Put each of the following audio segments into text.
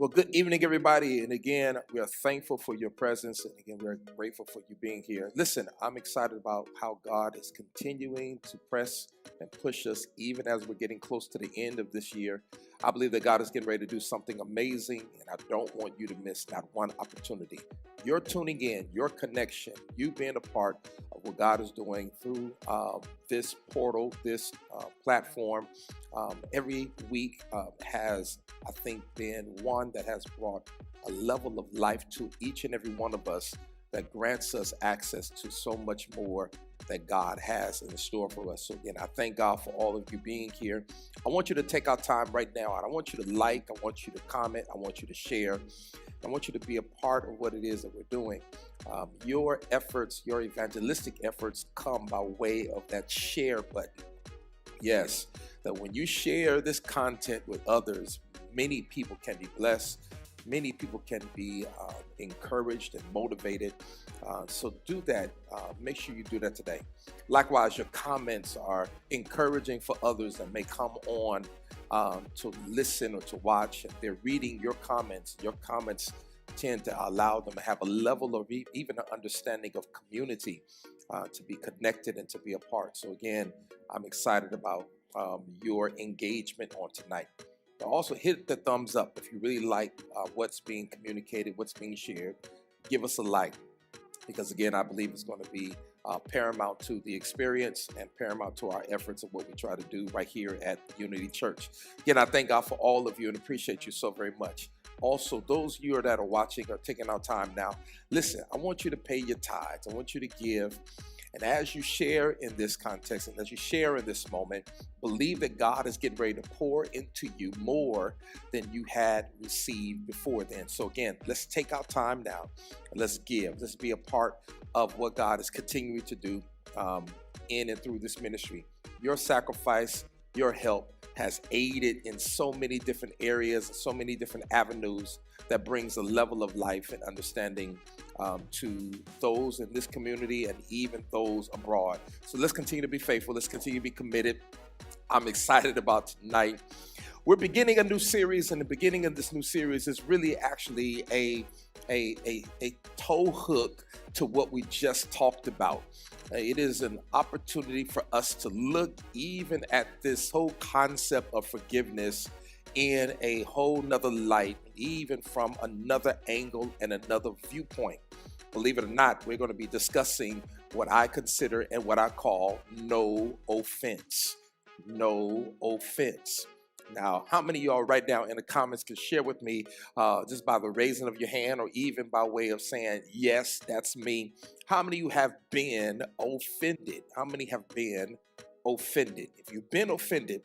Well, good evening, everybody. And again, we are thankful for your presence. And again, we're grateful for you being here. Listen, I'm excited about how God is continuing to press and push us even as we're getting close to the end of this year. I believe that God is getting ready to do something amazing, and I don't want you to miss not one opportunity. You're tuning in, your connection, you being a part of what God is doing through this portal, this platform. Every week has, I think, been one that has brought a level of life to each and every one of us that grants us access to so much more that God has in store for us. So again, I thank God for all of you being here. I want you to take our time right now, and I want you to like, I want you to comment, I want you to share, I want you to be a part of what it is that we're doing. Your efforts, your evangelistic efforts come by way of that share button. Yes, that when you share this content with others, many people can be blessed. Many people can be encouraged and motivated. So do that. Make sure you do that today. Likewise, your comments are encouraging for others that may come on to listen or to watch. And they're reading your comments. Your comments tend to allow them to have a level of even an understanding of community, to be connected and to be a part. So again, I'm excited about your engagement on tonight. Also hit the thumbs up if you really like what's being communicated, what's being shared. Give us a like, because again, I believe it's going to be paramount to the experience and paramount to our efforts of what we try to do right here at Unity Church. Again, I thank God for all of you and appreciate you so very much. Also, those of you that are watching are taking our time now. Listen, I want you to pay your tithes. I want you to give. And as you share in this context and as you share in this moment, believe that God is getting ready to pour into you more than you had received before then. So again, let's take our time now and let's give. Let's be a part of what God is continuing to do in and through this ministry. Your sacrifice, your help has aided in so many different areas, so many different avenues that brings a level of life and understanding to those in this community and even those abroad. So let's continue to be faithful. Let's continue to be committed. I'm excited about tonight. We're beginning a new series, and the beginning of this new series is really actually a toe hook to what we just talked about. It is an opportunity for us to look even at this whole concept of forgiveness in a whole nother light, even from another angle and another viewpoint. Believe it or not, we're going to be discussing what I consider and what I call no offense. No offense. Now, how many of y'all right now in the comments can share with me just by the raising of your hand or even by way of saying, yes, that's me. How many of you have been offended? How many have been offended? If you've been offended,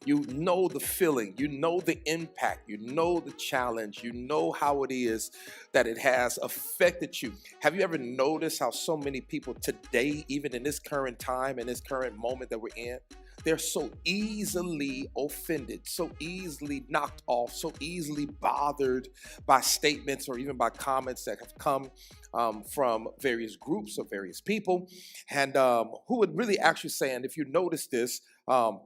you know the feeling, you know the impact, you know the challenge, you know how it is that it has affected you. Have you ever noticed how so many people today, even in this current time, in this current moment that we're in, they're so easily offended, so easily knocked off, so easily bothered by statements or even by comments that have come from various groups or various people, and who would really actually say, and if you notice this,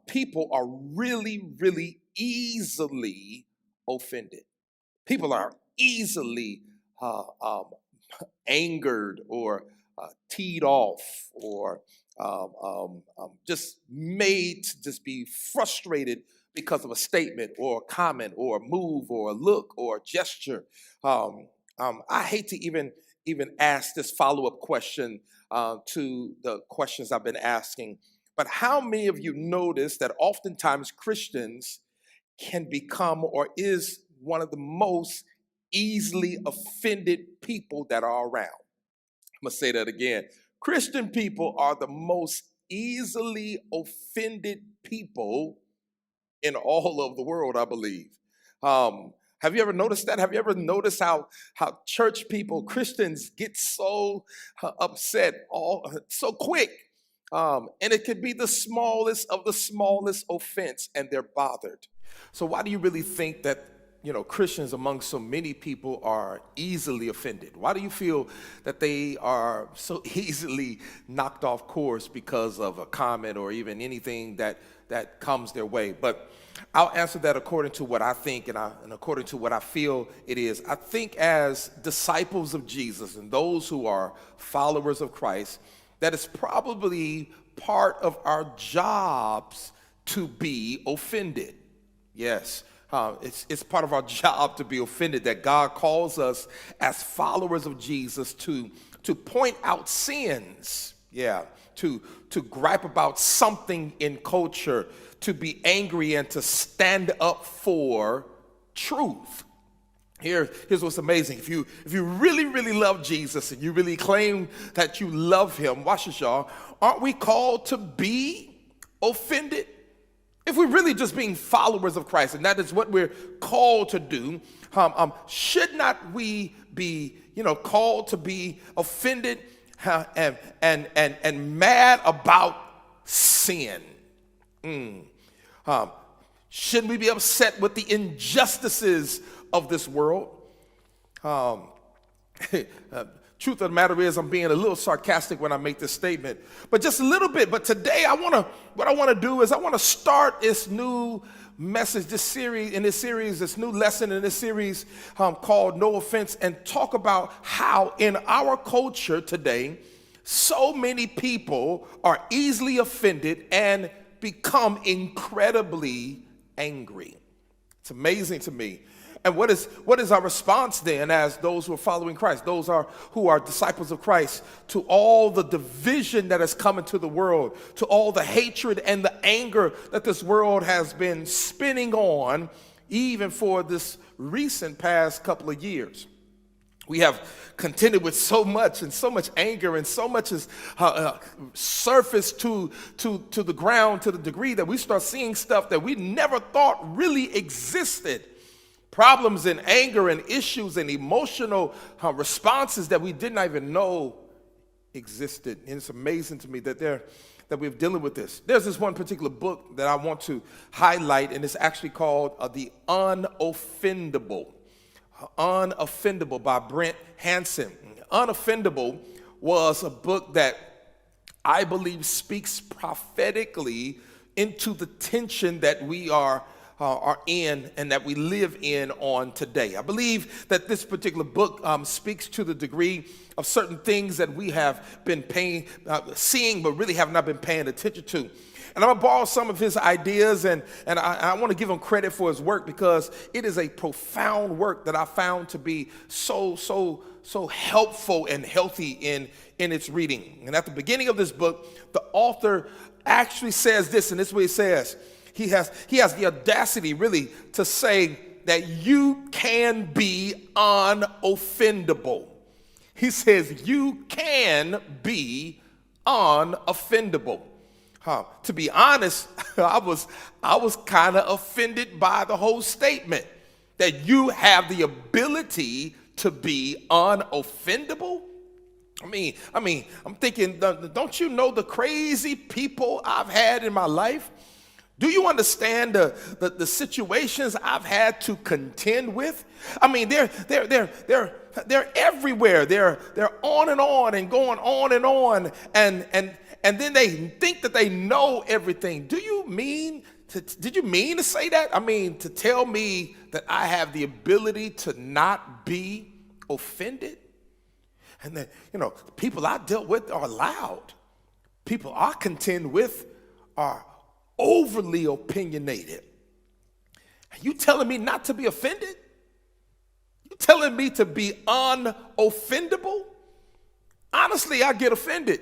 people are really, really easily offended. People are easily angered or teed off or just made to just be frustrated because of a statement or a comment or a move or a look or a gesture. I hate to even ask this follow-up question to the questions I've been asking, but how many of you notice that oftentimes Christians can become or is one of the most easily offended people that are around? I'm going to say that again. Christian people are the most easily offended people in all of the world, I believe. Have you ever noticed that? Have you ever noticed how church people, Christians, get so upset so quick? And it could be the smallest of the smallest offense, and they're bothered. So why do you really think that Christians among so many people are easily offended? Why do you feel that they are so easily knocked off course because of a comment or even anything that comes their way? But I'll answer that according to what I think and according to what I feel it is. I think as disciples of Jesus and those who are followers of Christ, that it's probably part of our jobs to be offended. Yes. It's part of our job to be offended, that God calls us as followers of Jesus to point out sins, to gripe about something in culture, to be angry and to stand up for truth. Here's what's amazing. If you really, really love Jesus and you really claim that you love him, watch this, y'all, aren't we called to be offended? If we're really just being followers of Christ, and that is what we're called to do, should not we be, called to be offended and mad about sin? Shouldn't we be upset with the injustices of this world? Truth of the matter is, I'm being a little sarcastic when I make this statement, but just a little bit. But today, what I want to do is I want to start this new message, this new lesson in this series called No Offense, and talk about how in our culture today, so many people are easily offended and become incredibly angry. It's amazing to me. And what is our response then as those who are following Christ, who are disciples of Christ, to all the division that has come into the world, to all the hatred and the anger that this world has been spinning on, even for this recent past couple of years? We have contended with so much anger, and so much has surfaced to the ground to the degree that we start seeing stuff that we never thought really existed. Problems and anger and issues and emotional responses that we didn't even know existed. And it's amazing to me that we're dealing with this. There's this one particular book that I want to highlight, and it's actually called The Unoffendable. Unoffendable by Brent Hansen. Unoffendable was a book that I believe speaks prophetically into the tension that we are in and that we live in on today. I believe that this particular book speaks to the degree of certain things that we have been seeing, but really have not been paying attention to. And I'm going to borrow some of his ideas, and I want to give him credit for his work, because it is a profound work that I found to be so helpful and healthy in its reading. And at the beginning of this book, the author actually says this, and this is what he says. He has the audacity really to say that you can be unoffendable. He says you can be unoffendable. To be honest, I was kind of offended by the whole statement that you have the ability to be unoffendable. I mean, I'm thinking, don't you know the crazy people I've had in my life? Do you understand the situations I've had to contend with? I mean, they're everywhere. They're on and going on, and then they think that they know everything. Did you mean to say that? I mean, to tell me that I have the ability to not be offended? And that, the people I dealt with are loud. People I contend with are overly opinionated. You telling me not to be offended? You telling me to be unoffendable? Honestly, I get offended.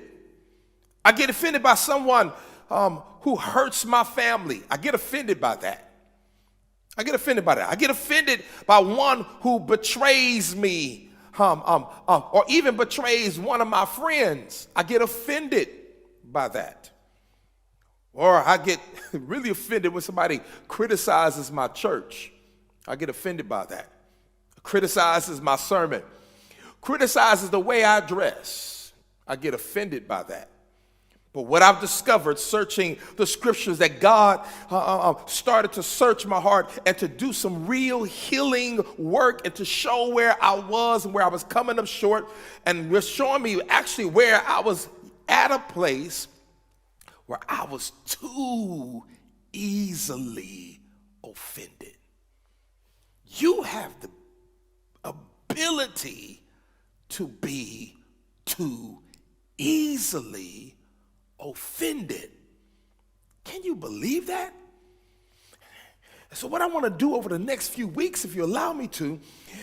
I get offended by someone who hurts my family. I get offended by that. I get offended by one who betrays me, or even betrays one of my friends. I get offended by that. Or I get really offended when somebody criticizes my church. I get offended by that. Criticizes my sermon. Criticizes the way I dress. I get offended by that. But what I've discovered searching the scriptures, that God started to search my heart and to do some real healing work and to show where I was and where I was coming up short, and was showing me actually where I was at a place where I was too easily offended. You have the ability to be too easily offended. Can you believe that? So what I want to do over the next few weeks, if you allow me to,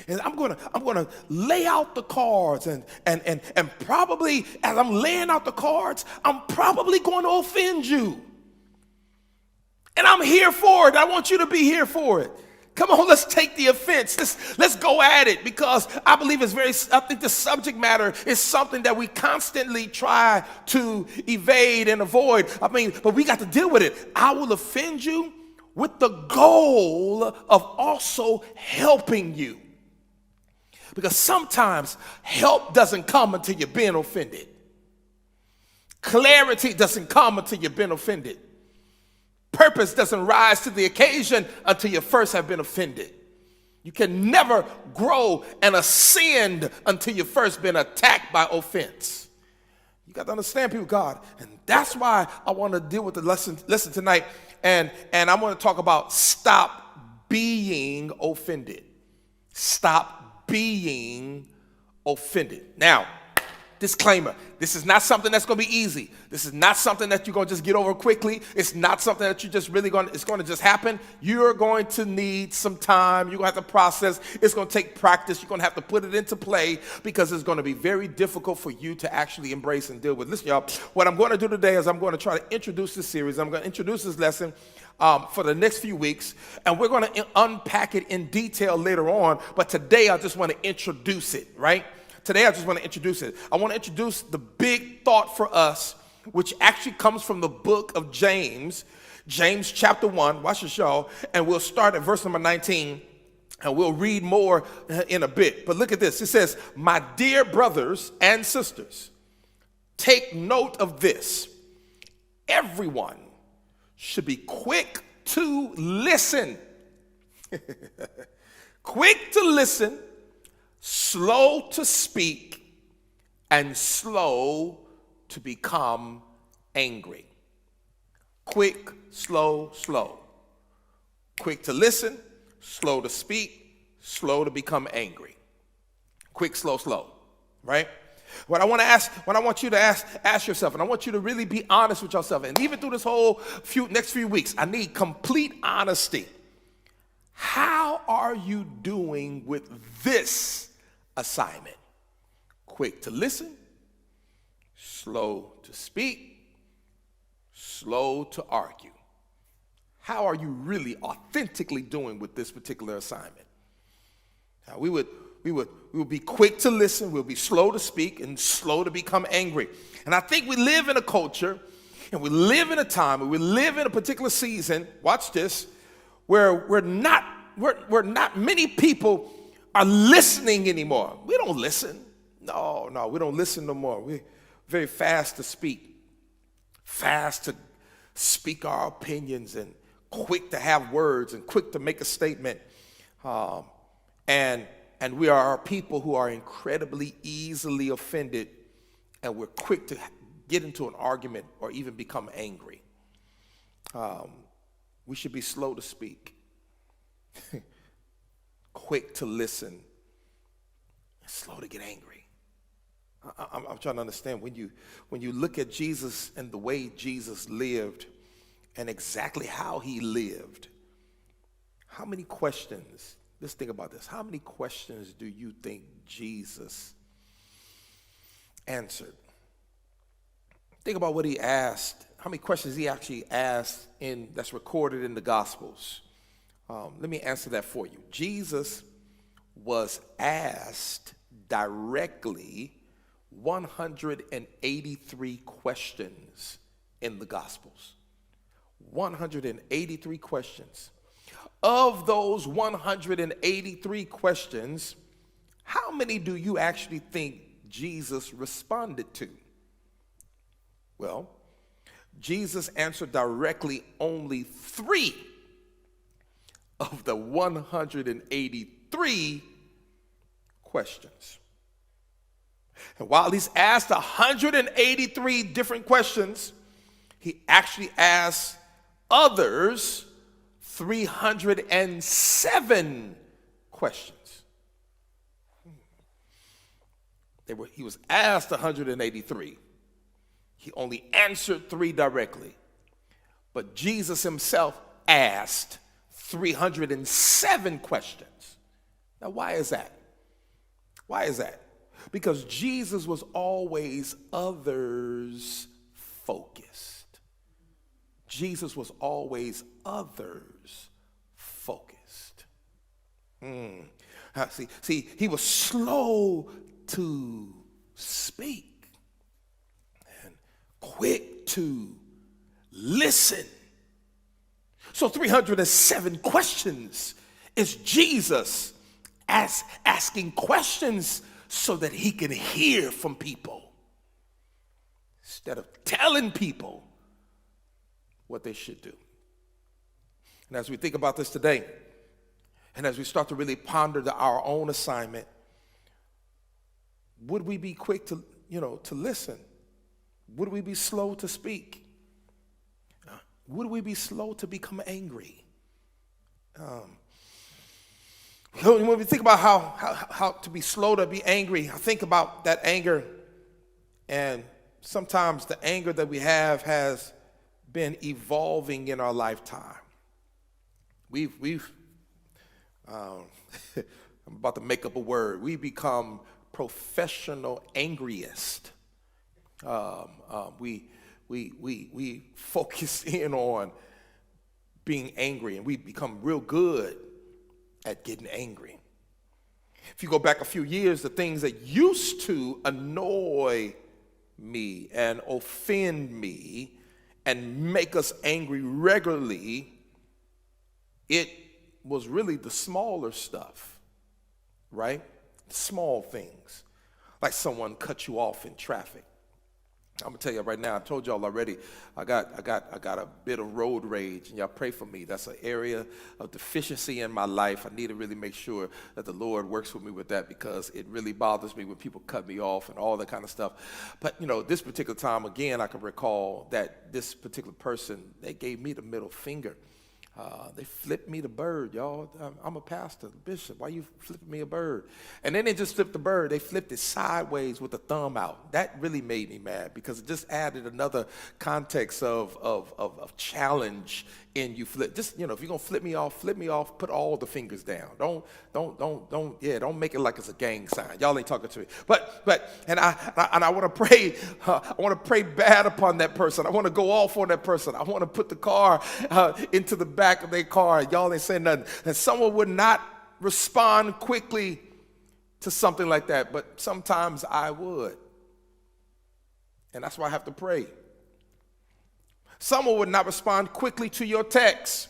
is I'm gonna lay out the cards, and probably as I'm laying out the cards, I'm probably going to offend you. And I'm here for it. I want you to be here for it. Come on, let's take the offense. Let's go at it, because I believe I think the subject matter is something that we constantly try to evade and avoid. But we got to deal with it. I will offend you with the goal of also helping you. Because sometimes help doesn't come until you've been offended. Clarity doesn't come until you've been offended. Purpose doesn't rise to the occasion until you first have been offended. You can never grow and ascend until you first been attacked by offense. You got to understand, people of God. And that's why I want to deal with the lesson tonight. And I want to talk about stop being offended. Stop being offended. Now, disclaimer, this is not something that's going to be easy. This is not something that you're going to just get over quickly. It's not something that you just it's going to just happen. You're going to need some time. You're going to have to process. It's going to take practice. You're going to have to put it into play, because it's going to be very difficult for you to actually embrace and deal with. Listen, y'all, what I'm going to do today is I'm going to try to introduce this series. I'm going to introduce this lesson for the next few weeks, and we're going to unpack it in detail later on. But today, I just want to introduce it, right? Today, I just want to introduce it. I want to introduce the big thought for us, which actually comes from the book of James, James chapter 1. Watch this, y'all. And we'll start at verse number 19, and we'll read more in a bit. But look at this. It says, "My dear brothers and sisters, take note of this. Everyone should be quick to listen." Quick to listen, slow to speak, and slow to become angry. Quick, slow, slow. Quick to listen, slow to speak, slow to become angry. Quick, slow, slow, right? What I want you to ask yourself, and I want you to really be honest with yourself, and even through this whole next few weeks, I need complete honesty. How are you doing with this assignment? Quick to listen, slow to speak, slow to argue. How are you really authentically doing with this particular assignment? Now, we would be quick to listen, we'll be slow to speak, and slow to become angry. And I think we live in a culture, and we live in a time, and we live in a particular season, watch this, where we're not many people are listening anymore. We don't listen. No, we don't listen no more. We're very fast to speak our opinions, and quick to have words, and quick to make a statement. And we are people who are incredibly easily offended, and we're quick to get into an argument or even become angry. We should be slow to speak, quick to listen, slow to get angry. I'm trying to understand, when you look at Jesus and the way Jesus lived and exactly how he lived, how many questions, let's think about this, how many questions do you think Jesus answered? Think about what he asked, how many questions he actually asked that's recorded in the Gospels. Let me answer that for you. Jesus was asked directly 183 questions in the Gospels. 183 questions. Of those 183 questions, how many do you actually think Jesus responded to? Well, Jesus answered directly only 3 of the 183 questions. And while he's asked 183 different questions, he actually asked others 307 questions. He was asked 183. He only answered 3 directly. But Jesus himself asked 307 questions. Now, why is that? Why is that? Because Jesus was always others focused. Jesus was always others focused. See, he was slow to speak and quick to listen. So 307 questions is Jesus asking questions so that he can hear from people instead of telling people what they should do. And as we think about this today, and as we start to really ponder our own assignment, would we be quick to listen? Would we be slow to speak? Would we be slow to become angry? When we think about how to be slow to be angry, I think about that anger, and sometimes the anger that we have has been evolving in our lifetime. I'm about to make up a word. We become professional angriest. We focus in on being angry, and we become real good at getting angry. If you go back a few years, the things that used to annoy me and offend me and make us angry regularly, it was really the smaller stuff, right? Small things, like someone cut you off in traffic. I'm gonna tell you right now, I told y'all already, I got a bit of road rage, and y'all pray for me. That's an area of deficiency in my life. I need to really make sure that the Lord works with me with that, because it really bothers me when people cut me off and all that kind of stuff. But this particular time, again, I can recall that this particular person, they gave me the middle finger. They flipped me the bird, y'all. I'm a pastor, bishop. Why you flipping me a bird? And then they just flipped the bird. They flipped it sideways with the thumb out. That really made me mad, because it just added another context of challenge in you. Flip. Just, if you're gonna flip me off, put all the fingers down. Don't make it like it's a gang sign. Y'all ain't talking to me. And I want to pray. I want to pray bad upon that person. I want to go off on that person. I want to put the car into the back of their car. Y'all ain't saying nothing. And someone would not respond quickly to something like that, but sometimes I would. And that's why I have to pray. Someone would not respond quickly to your text.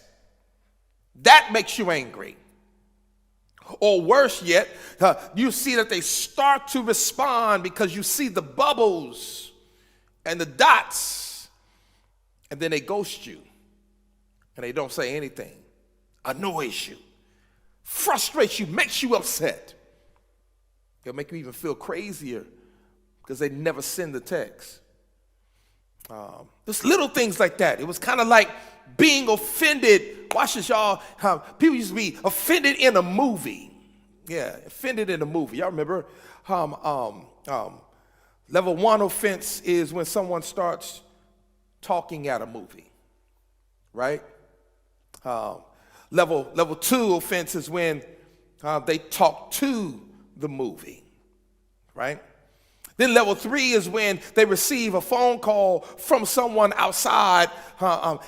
That makes you angry. Or worse yet, you see that they start to respond because you see the bubbles and the dots, and then they ghost you, and they don't say anything. Annoys you, frustrates you, makes you upset. It'll make you even feel crazier because they never send the text. There's little things like that. It was kind of like being offended. Watch this, y'all. People used to be offended in a movie. Yeah, offended in a movie. Y'all remember? Level 1 offense is when someone starts talking at a movie, right? Level 2 offense is when they talk to the movie, right? Then level 3 is when they receive a phone call from someone outside,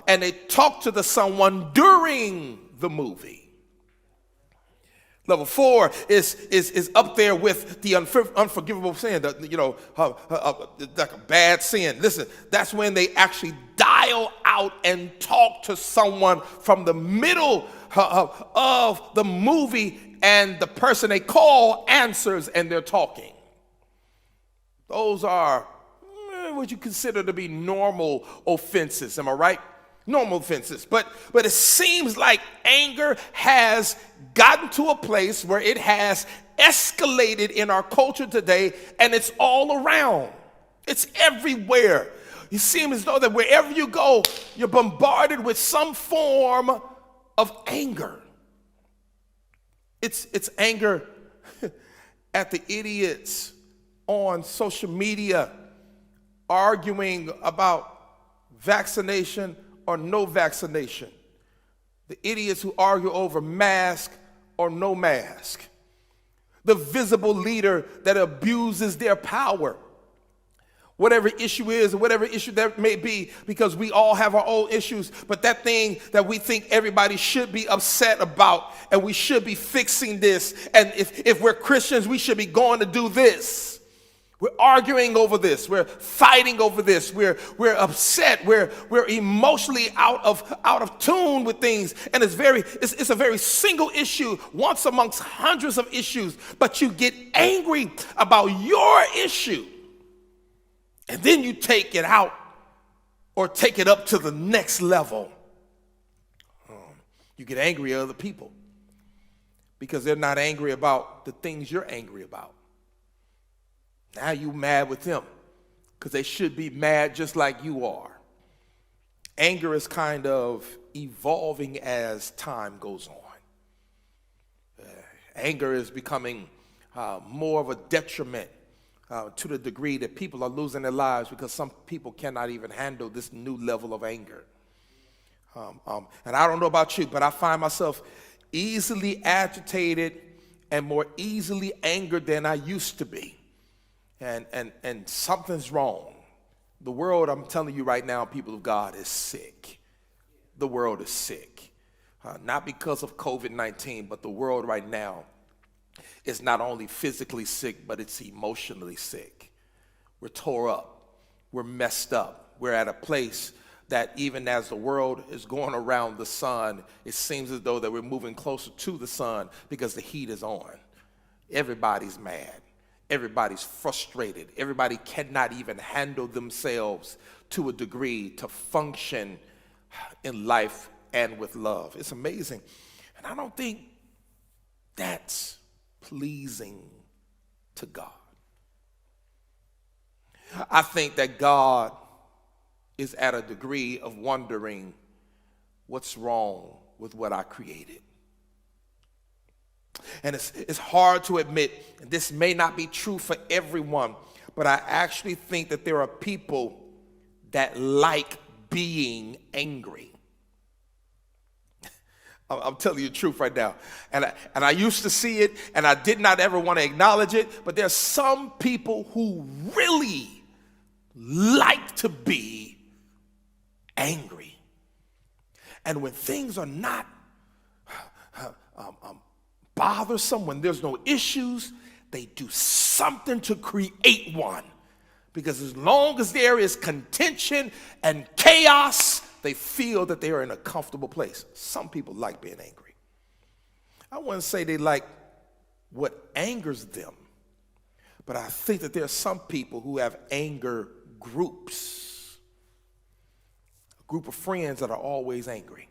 and they talk to the someone during the movie. Level 4 is up there with the unforgivable sin, like a bad sin. Listen, that's when they actually dial out and talk to someone from the middle of the movie, and the person they call answers and they're talking. Those are even what you consider to be normal offenses. Am I right? Normal offenses. But it seems like anger has gotten to a place where it has escalated in our culture today, and it's all around. It's everywhere. You seem as though that wherever you go, you're bombarded with some form of anger. It's anger at the idiots on social media arguing about vaccination or no vaccination. The idiots who argue over mask or no mask. The visible leader that abuses their power. Whatever issue is, or whatever issue that may be, because we all have our own issues, but that thing that we think everybody should be upset about, and we should be fixing this, and if we're Christians, we should be going to do this. We're arguing over this. We're fighting over this. We're upset. We're emotionally out of tune with things, and it's a very single issue, once amongst hundreds of issues. But you get angry about your issue, and then you take it out or take it up to the next level. You get angry at other people because they're not angry about the things you're angry about. Now you mad with them because they should be mad just like you are. Anger is kind of evolving as time goes on. Anger is becoming more of a detriment to the degree that people are losing their lives because some people cannot even handle this new level of anger. And I don't know about you, but I find myself easily agitated and more easily angered than I used to be. And something's wrong. The world, I'm telling you right now, people of God, is sick. The world is sick. Not because of COVID-19, but the world right now is not only physically sick, but it's emotionally sick. We're tore up. We're messed up. We're at a place that even as the world is going around the sun, it seems as though that we're moving closer to the sun because the heat is on. Everybody's mad. Everybody's frustrated. Everybody cannot even handle themselves to a degree to function in life and with love. It's amazing. And I don't think that's pleasing to God. I think that God is at a degree of wondering what's wrong with what I created. And it's hard to admit, and this may not be true for everyone, but I actually think that there are people that like being angry. I'm telling you the truth right now. And I used to see it, and I did not ever want to acknowledge it, but there's some people who really like to be angry. And when things are not bothersome, when there's no issues, they do something to create one. Because as long as there is contention and chaos, they feel that they are in a comfortable place. Some people like being angry. I wouldn't say they like what angers them, but I think that there are some people who have anger groups. A group of friends that are always angry.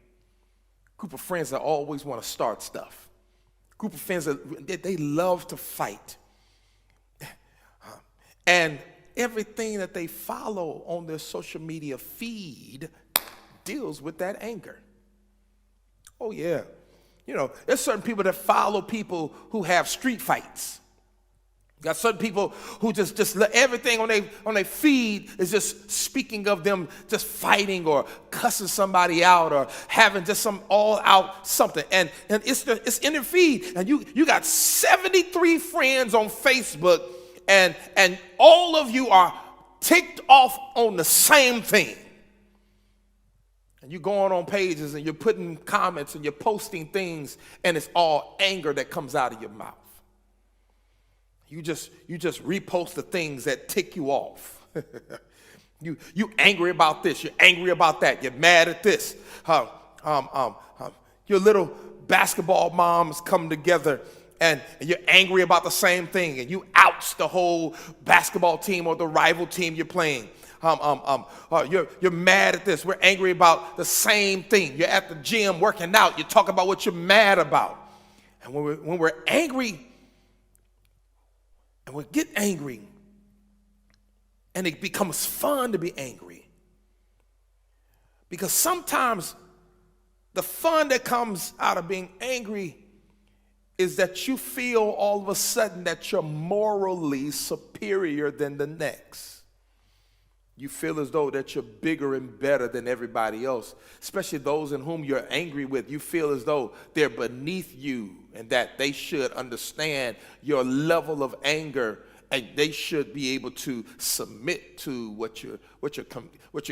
A group of friends that always want to start stuff. A group of friends that they love to fight. And everything that they follow on their social media feed deals with that anger. Oh yeah. You know, there's certain people that follow people who have street fights. You got certain people who just let everything on their feed is just speaking of them just fighting or cussing somebody out or having just some all out something. And it's in their feed. And you got 73 friends on Facebook and all of you are ticked off on the same thing. And you're going on pages and you're putting comments and you're posting things and it's all anger that comes out of your mouth. You just repost the things that tick you off. You angry about this, you're angry about that, you're mad at this. Your little basketball moms come together and you're angry about the same thing and you oust the whole basketball team or the rival team you're playing. You're mad at this. We're angry about the same thing. You're at the gym working out. You talk about what you're mad about. And when we're angry, and we get angry, and it becomes fun to be angry, because sometimes the fun that comes out of being angry is that you feel all of a sudden that you're morally superior than the next. You feel as though that you're bigger and better than everybody else, especially those in whom you're angry with. You feel as though they're beneath you and that they should understand your level of anger, and they should be able to submit to what you're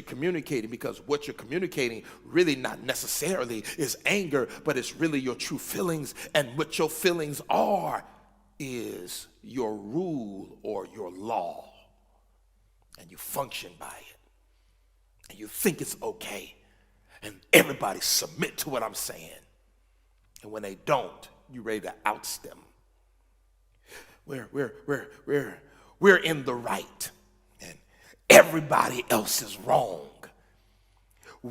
communicating, because what you're communicating really not necessarily is anger, but it's really your true feelings, and what your feelings are is your rule or your law, and you function by it, and you think it's okay, and everybody submit to what I'm saying, and when they don't, you're ready to oust them. We're in the right, and everybody else is wrong.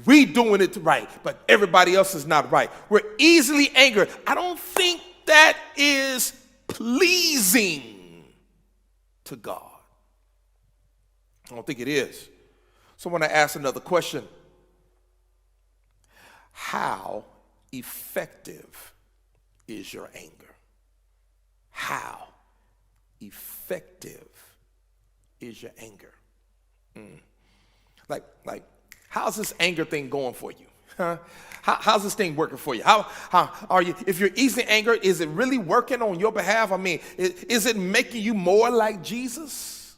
We doing it right, but everybody else is not right. We're easily angered. I don't think that is pleasing to God. I don't think it is. So I want to ask another question. How effective is your anger? How effective is your anger? Like, how's this anger thing going for you? Huh? How's this thing working for you? How are you? If you're easily angered, is it really working on your behalf? I mean, is it making you more like Jesus?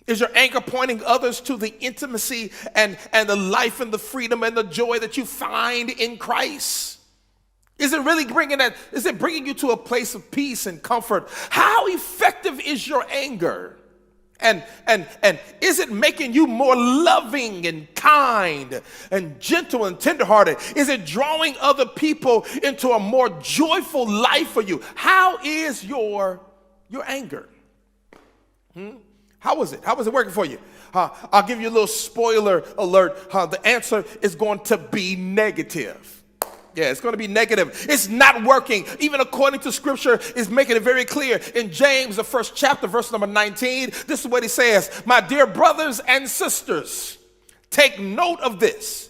Is your anger pointing others to the intimacy and the life and the freedom and the joy that you find in Christ? Is it really bringing you to a place of peace and comfort? How effective is your anger? And is it making you more loving and kind and gentle and tenderhearted? Is it drawing other people into a more joyful life for you? How is your anger? How is it? How is it working for you? I'll give you a little spoiler alert. The answer is going to be negative. Yeah, it's going to be negative. It's not working. Even according to Scripture, is making it very clear. In James, the 1st chapter, verse number 19, this is what he says. My dear brothers and sisters, take note of this.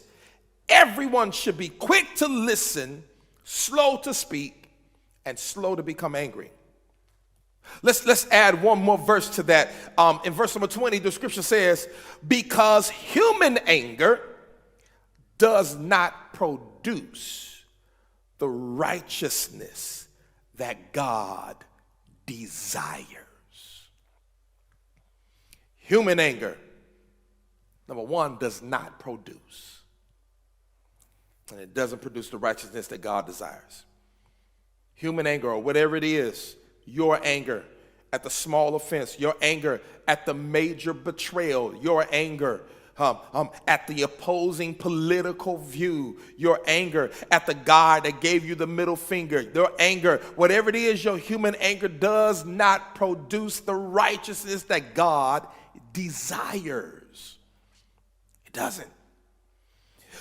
Everyone should be quick to listen, slow to speak, and slow to become angry. Let's add one more verse to that. In verse number 20, the Scripture says, because human anger does not produce the righteousness that God desires. Human anger, number one, does not produce. And it doesn't produce the righteousness that God desires. Human anger, or whatever it is, your anger at the small offense, your anger at the major betrayal, your anger at the opposing political view, your anger at the guy that gave you the middle finger, your anger, whatever it is, your human anger does not produce the righteousness that God desires. It doesn't.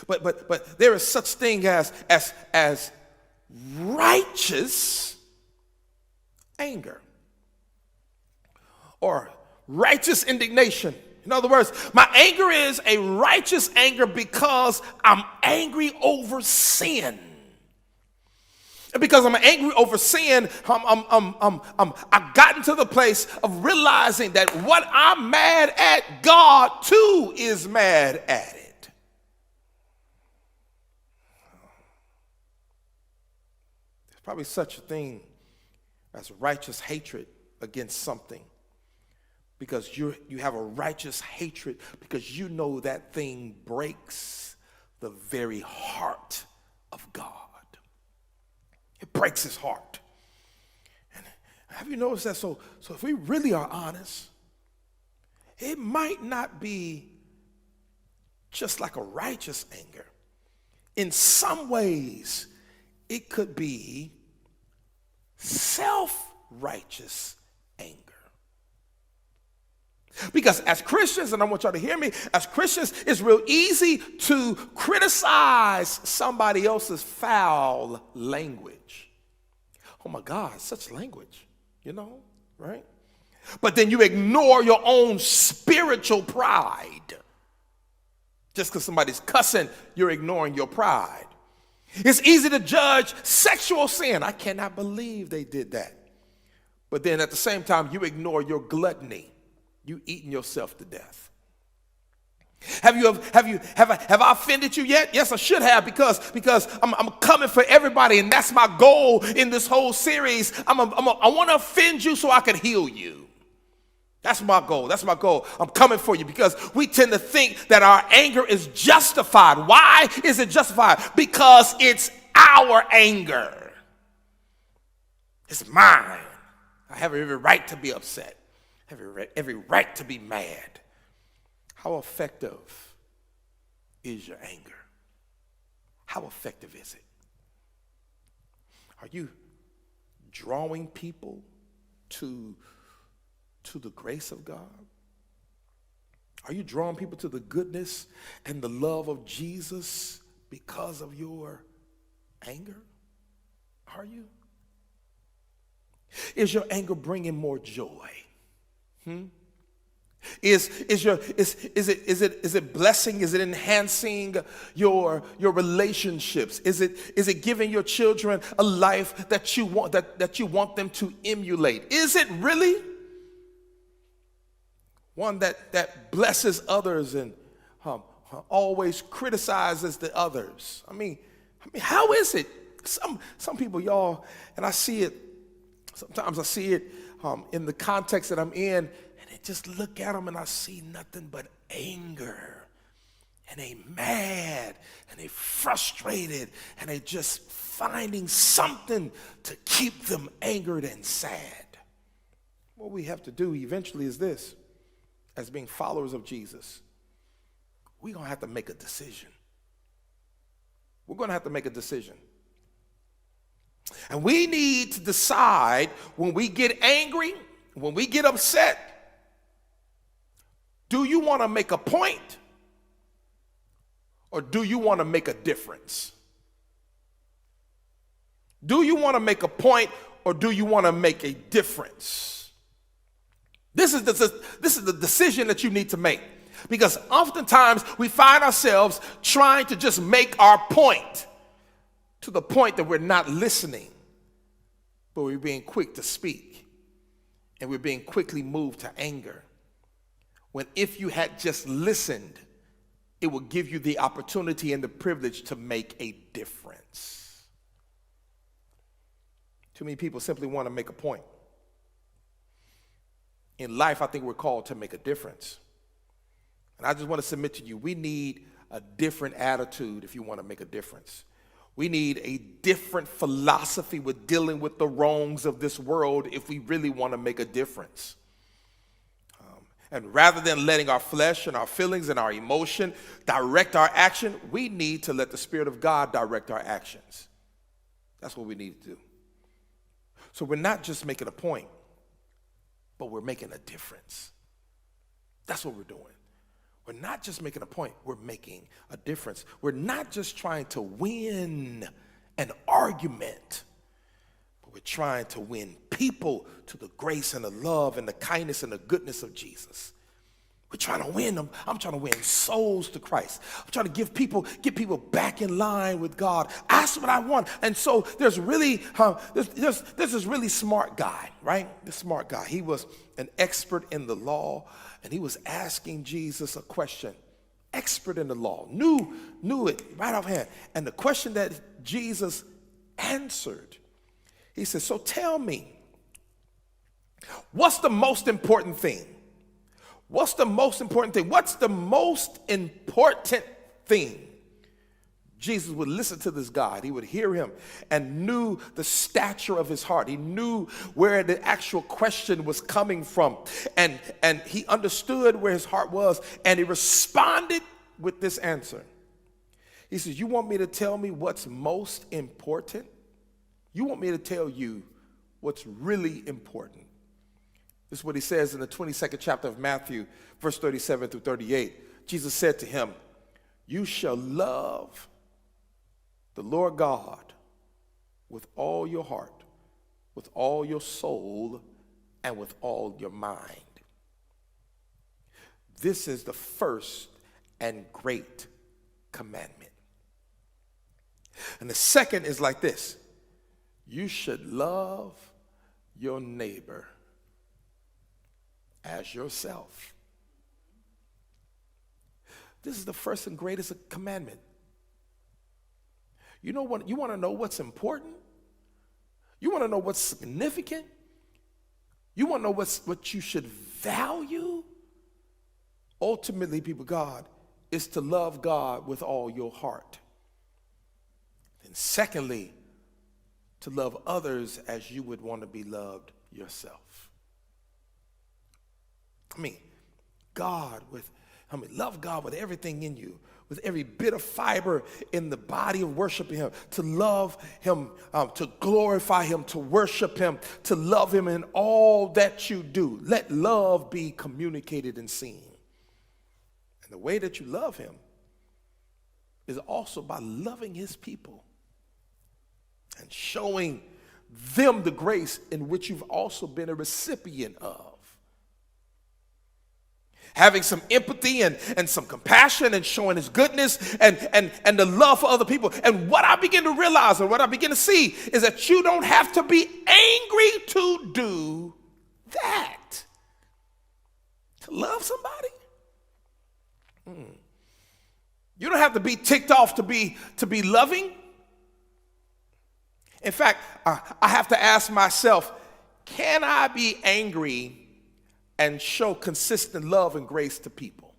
But there is such thing as righteous anger or righteous indignation. In other words, my anger is a righteous anger because I'm angry over sin. And because I'm angry over sin, I've gotten to the place of realizing that what I'm mad at, God too is mad at it. There's probably such a thing as righteous hatred against something. Because you have a righteous hatred because you know that thing breaks the very heart of God. It breaks his heart. And have you noticed that? So if we really are honest, it might not be just like a righteous anger. In some ways, it could be self-righteous anger. Because as Christians, and I want y'all to hear me, as Christians, it's real easy to criticize somebody else's foul language. Oh my God, such language, right? But then you ignore your own spiritual pride. Just because somebody's cussing, you're ignoring your pride. It's easy to judge sexual sin. I cannot believe they did that. But then at the same time, you ignore your gluttony. You eating yourself to death. Have I offended you yet? Yes, I should have, because I'm coming for everybody, and that's my goal in this whole series. I want to offend you so I can heal you. That's my goal. That's my goal. I'm coming for you because we tend to think that our anger is justified. Why is it justified? Because it's our anger. It's mine. I have every right to be upset. Every right to be mad. How effective is your anger? How effective is it? Are you drawing people to the grace of God? Are you drawing people to the goodness and the love of Jesus because of your anger? Are you? Is your anger bringing more joy? Is it blessing? Is it enhancing your relationships? Is it giving your children a life that you want them to emulate? Is it really one that blesses others and always criticizes the others? I mean, how is it? Some people, y'all, and I see it. Sometimes I see it in the context that I'm in, and I just look at them and I see nothing but anger, and they mad, and they frustrated, and they just finding something to keep them angered and sad. What we have to do eventually is this: as being followers of Jesus, we're going to have to make a decision. We're going to have to make a decision. And we need to decide when we get angry, when we get upset, do you want to make a point or do you want to make a difference? Do you want to make a point or do you want to make a difference? This is the decision that you need to make, because oftentimes we find ourselves trying to just make our point, to the point that we're not listening, but we're being quick to speak, and we're being quickly moved to anger. When if you had just listened, it would give you the opportunity and the privilege to make a difference. Too many people simply want to make a point. In life, I think we're called to make a difference. And I just want to submit to you, we need a different attitude if you want to make a difference. We need a different philosophy with dealing with the wrongs of this world if we really want to make a difference. And rather than letting our flesh and our feelings and our emotion direct our action, we need to let the Spirit of God direct our actions. That's what we need to do. So we're not just making a point, but we're making a difference. That's what we're doing. We're not just making a point, we're making a difference. We're not just trying to win an argument, but we're trying to win people to the grace and the love and the kindness and the goodness of Jesus. We're trying to win them. I'm trying to win souls to Christ. I'm trying to get people back in line with God. That's what I want. And so there's really, there's this really smart guy, right? This smart guy. He was an expert in the law, and he was asking Jesus a question. Expert in the law, knew it right offhand. And the question that Jesus answered, he said, so tell me, what's the most important thing? What's the most important thing? What's the most important thing? Jesus would listen to this God. He would hear him and knew the stature of his heart. He knew where the actual question was coming from. And he understood where his heart was. And he responded with this answer. He says, you want me to tell me what's most important? You want me to tell you what's really important? This is what he says in the 22nd chapter of Matthew, verse 37 through 38. Jesus said to him, "You shall love the Lord God with all your heart, with all your soul, and with all your mind. This is the first and great commandment. And the second is like this: you should love your neighbor as yourself." This is the first and greatest commandment. You know what? You want to know what's important? You want to know what's significant? You want to know what you should value? Ultimately, people, God is to love God with all your heart. And secondly, to love others as you would want to be loved yourself. Love God with everything in you, with every bit of fiber in the body of worshiping him, to love him, to glorify him, to worship him, to love him in all that you do. Let love be communicated and seen. And the way that you love him is also by loving his people and showing them the grace in which you've also been a recipient of. Having some empathy and some compassion and showing his goodness and the love for other people. And what I begin to realize and what I begin to see is that you don't have to be angry to do that. To love somebody. You don't have to be ticked off to be loving. In fact, I have to ask myself, can I be angry and show consistent love and grace to people?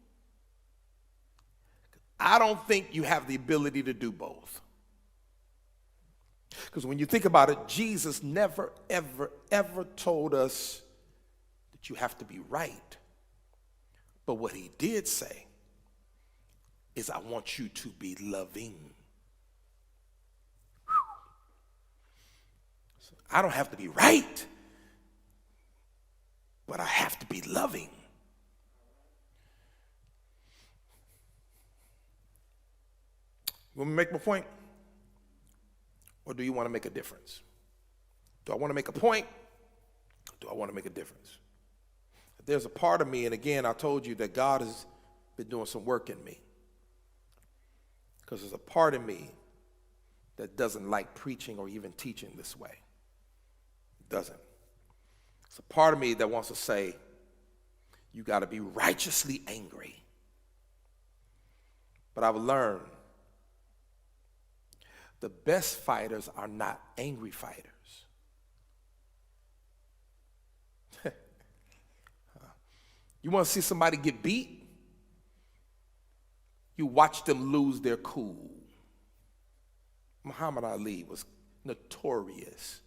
I don't think you have the ability to do both. Because when you think about it, Jesus never, ever, ever told us that you have to be right. But what he did say is, I want you to be loving. So I don't have to be right, but I have to be loving. You want me to make my point? Or do you want to make a difference? Do I want to make a point? Or do I want to make a difference? There's a part of me, and again, I told you that God has been doing some work in me. Because there's a part of me that doesn't like preaching or even teaching this way. It doesn't. It's a part of me that wants to say, you got to be righteously angry. But I've learned the best fighters are not angry fighters. You want to see somebody get beat? You watch them lose their cool. Muhammad Ali was notorious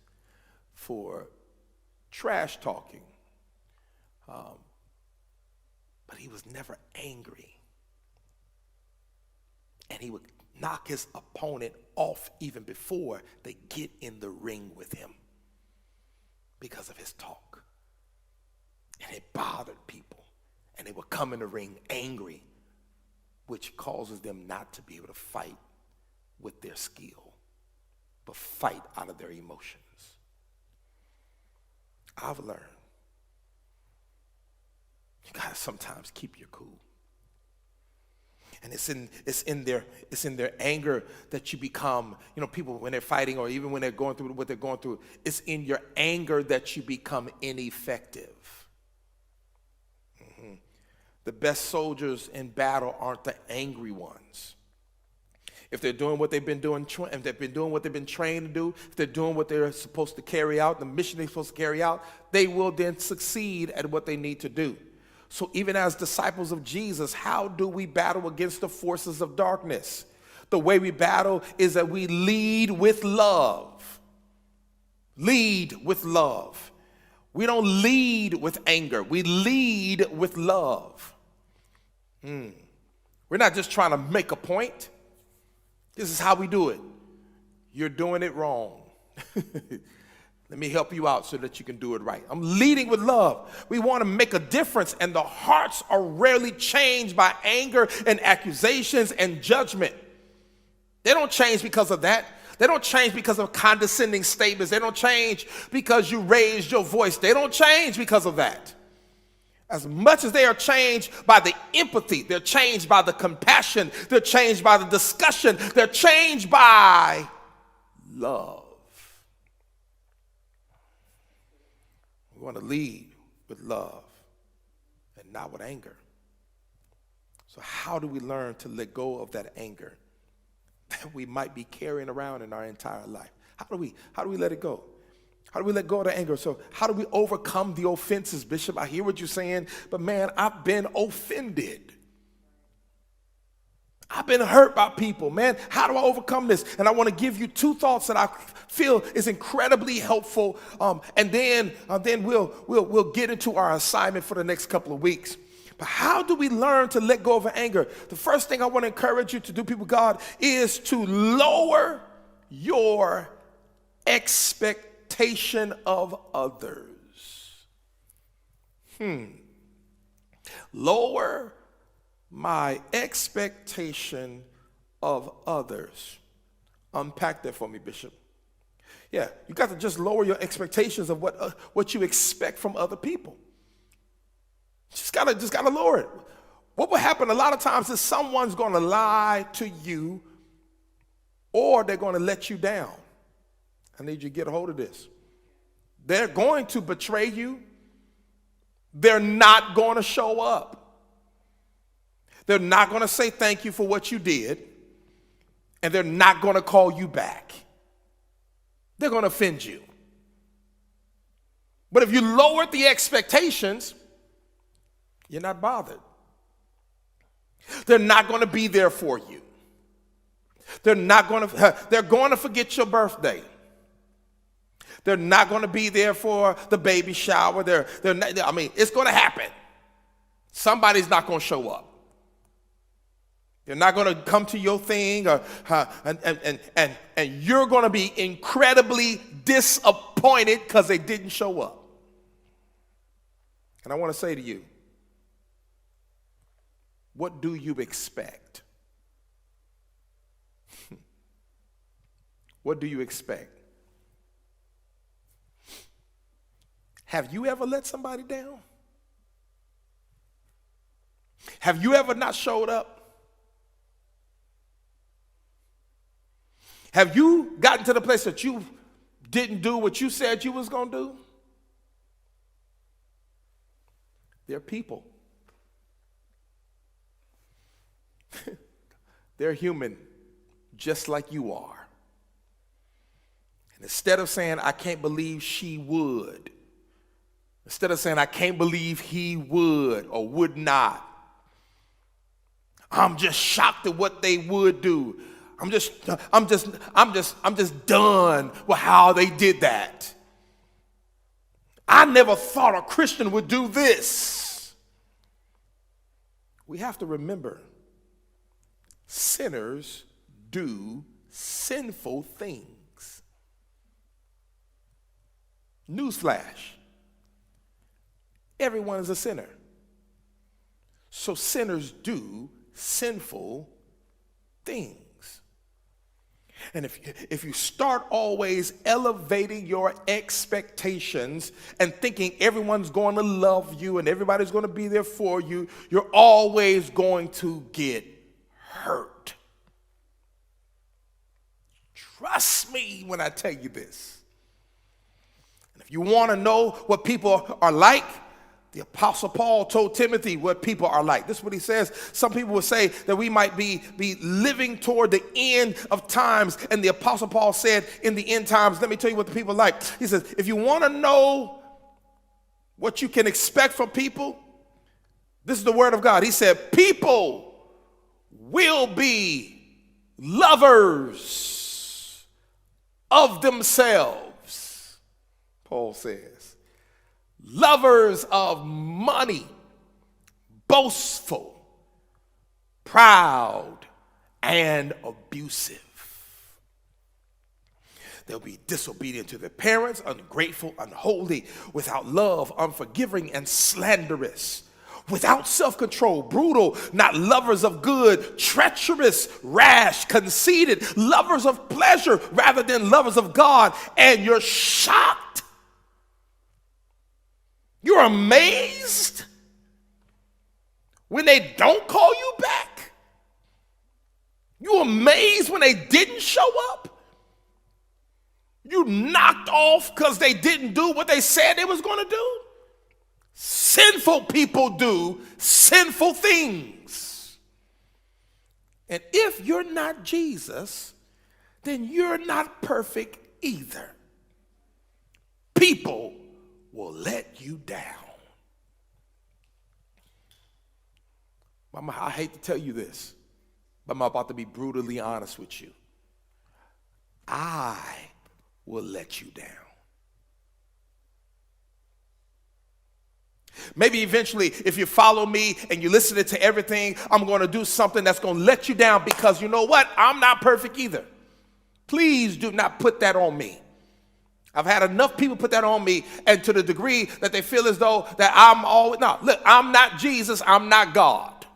for trash talking, but he was never angry. And he would knock his opponent off even before they get in the ring with him because of his talk. And it bothered people. And they would come in the ring angry, which causes them not to be able to fight with their skill, but fight out of their emotions. I've learned you gotta sometimes keep your cool. And it's in their anger that you become, people when they're fighting or even when they're going through what they're going through, it's in your anger that you become ineffective. The best soldiers in battle aren't the angry ones. If they're doing what they've been doing, if they've been doing what they've been trained to do, if they're doing what they're supposed to carry out, the mission they're supposed to carry out, they will then succeed at what they need to do. So even as disciples of Jesus, how do we battle against the forces of darkness? The way we battle is that we lead with love. Lead with love. We don't lead with anger. We lead with love. We're not just trying to make a point. This is how we do it. You're doing it wrong. Let me help you out so that you can do it right. I'm leading with love. We want to make a difference, and the hearts are rarely changed by anger and accusations and judgment. They don't change because of that. They don't change because of condescending statements. They don't change because you raised your voice. They don't change because of that. As much as they are changed by the empathy, they're changed by the compassion, they're changed by the discussion, they're changed by love. We want to lead with love and not with anger. So how do we learn to let go of that anger that we might be carrying around in our entire life? How do we let it go? How do we let go of the anger? So how do we overcome the offenses, Bishop? I hear what you're saying, but man, I've been offended. I've been hurt by people, man. How do I overcome this? And I want to give you two thoughts that I feel is incredibly helpful, and then we'll get into our assignment for the next couple of weeks. But how do we learn to let go of anger? The first thing I want to encourage you to do, people of God, is to lower your expectation of others. Lower my expectation of others. Unpack that for me, Bishop. Yeah, you got to just lower your expectations of what you expect from other people. Just gotta lower it. What will happen a lot of times is someone's going to lie to you, or they're going to let you down. I need you to get a hold of this. They're going to betray you. They're not going to show up. They're not going to say thank you for what you did, and they're not going to call you back. They're going to offend you. But if you lower the expectations, you're not bothered. They're not going to be there for you. They're going to forget your birthday. They're not going to be there for the baby shower. It's going to happen. Somebody's not going to show up. They're not going to come to your thing, and you're going to be incredibly disappointed because they didn't show up. And I want to say to you, what do you expect? What do you expect? Have you ever let somebody down? Have you ever not showed up? Have you gotten to the place that you didn't do what you said you was going to do? They're people. They're human, just like you are. And instead of saying, I can't believe she would, instead of saying, I can't believe he would or would not, I'm just shocked at what they would do. I'm just done with how they did that. I never thought a Christian would do this. We have to remember, sinners do sinful things. Newsflash. Everyone is a sinner. So sinners do sinful things. And if you start always elevating your expectations and thinking everyone's going to love you and everybody's going to be there for you, you're always going to get hurt. Trust me when I tell you this. And if you want to know what people are like, the Apostle Paul told Timothy what people are like. This is what he says. Some people will say that we might be living toward the end of times. And the Apostle Paul said, in the end times, let me tell you what the people are like. He says, if you want to know what you can expect from people, this is the word of God. He said, people will be lovers of themselves, Paul says. Lovers of money, boastful, proud, and abusive. They'll be disobedient to their parents, ungrateful, unholy, without love, unforgiving, and slanderous, without self-control, brutal, not lovers of good, treacherous, rash, conceited, lovers of pleasure rather than lovers of God. And you're shocked. You're amazed when they don't call you back. You're amazed when they didn't show up. You knocked off because they didn't do what they said they was going to do. Sinful people do sinful things. And if you're not Jesus, then you're not perfect either. People will let you down. Mama, I hate to tell you this, but I'm about to be brutally honest with you. I will let you down. Maybe eventually, if you follow me and you listen to everything, I'm going to do something that's going to let you down, because you know what? I'm not perfect either. Please do not put that on me. I've had enough people put that on me, and to the degree that they feel as though that I'm always, no, look, I'm not Jesus, I'm not God.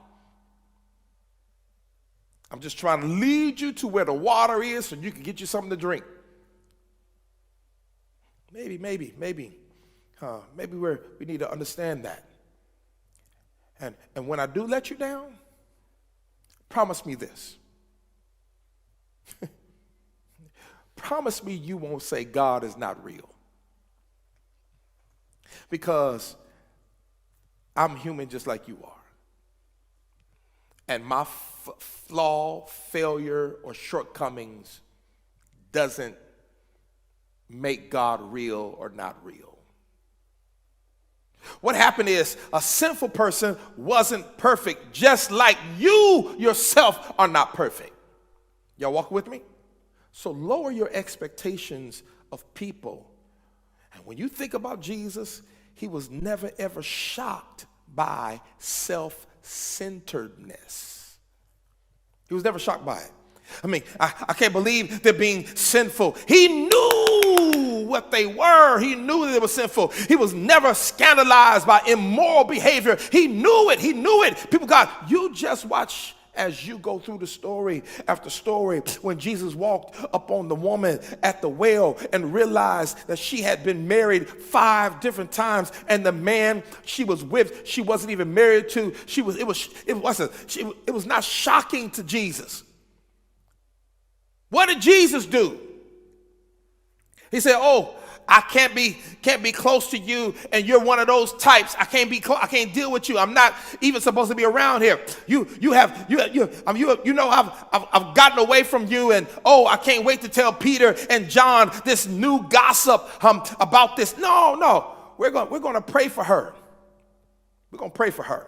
I'm just trying to lead you to where the water is so you can get you something to drink. Maybe we need to understand that. And when I do let you down, promise me this. Promise me you won't say God is not real. Because I'm human just like you are. And my flaw, failure, or shortcomings doesn't make God real or not real. What happened is a sinful person wasn't perfect, just like you yourself are not perfect. Y'all walk with me? So lower your expectations of people. And when you think about Jesus, he was never ever shocked by self-centeredness. He was never shocked by it. I mean, I can't believe they're being sinful. He knew what they were. He knew that they were sinful. He was never scandalized by immoral behavior. He knew it. He knew it. People, God, you just watch as you go through the story after story when Jesus walked up on the woman at the well and realized that she had been married 5 different times, and the man she was with, she wasn't even married to. It was not shocking to Jesus. What did Jesus do? He said, "Oh, I can't be close to you, and you're one of those types. I can't deal with you. I'm not even supposed to be around here. You know I've gotten away from you, and oh, I can't wait to tell Peter and John this new gossip about this." No, we're going to pray for her. We're going to pray for her.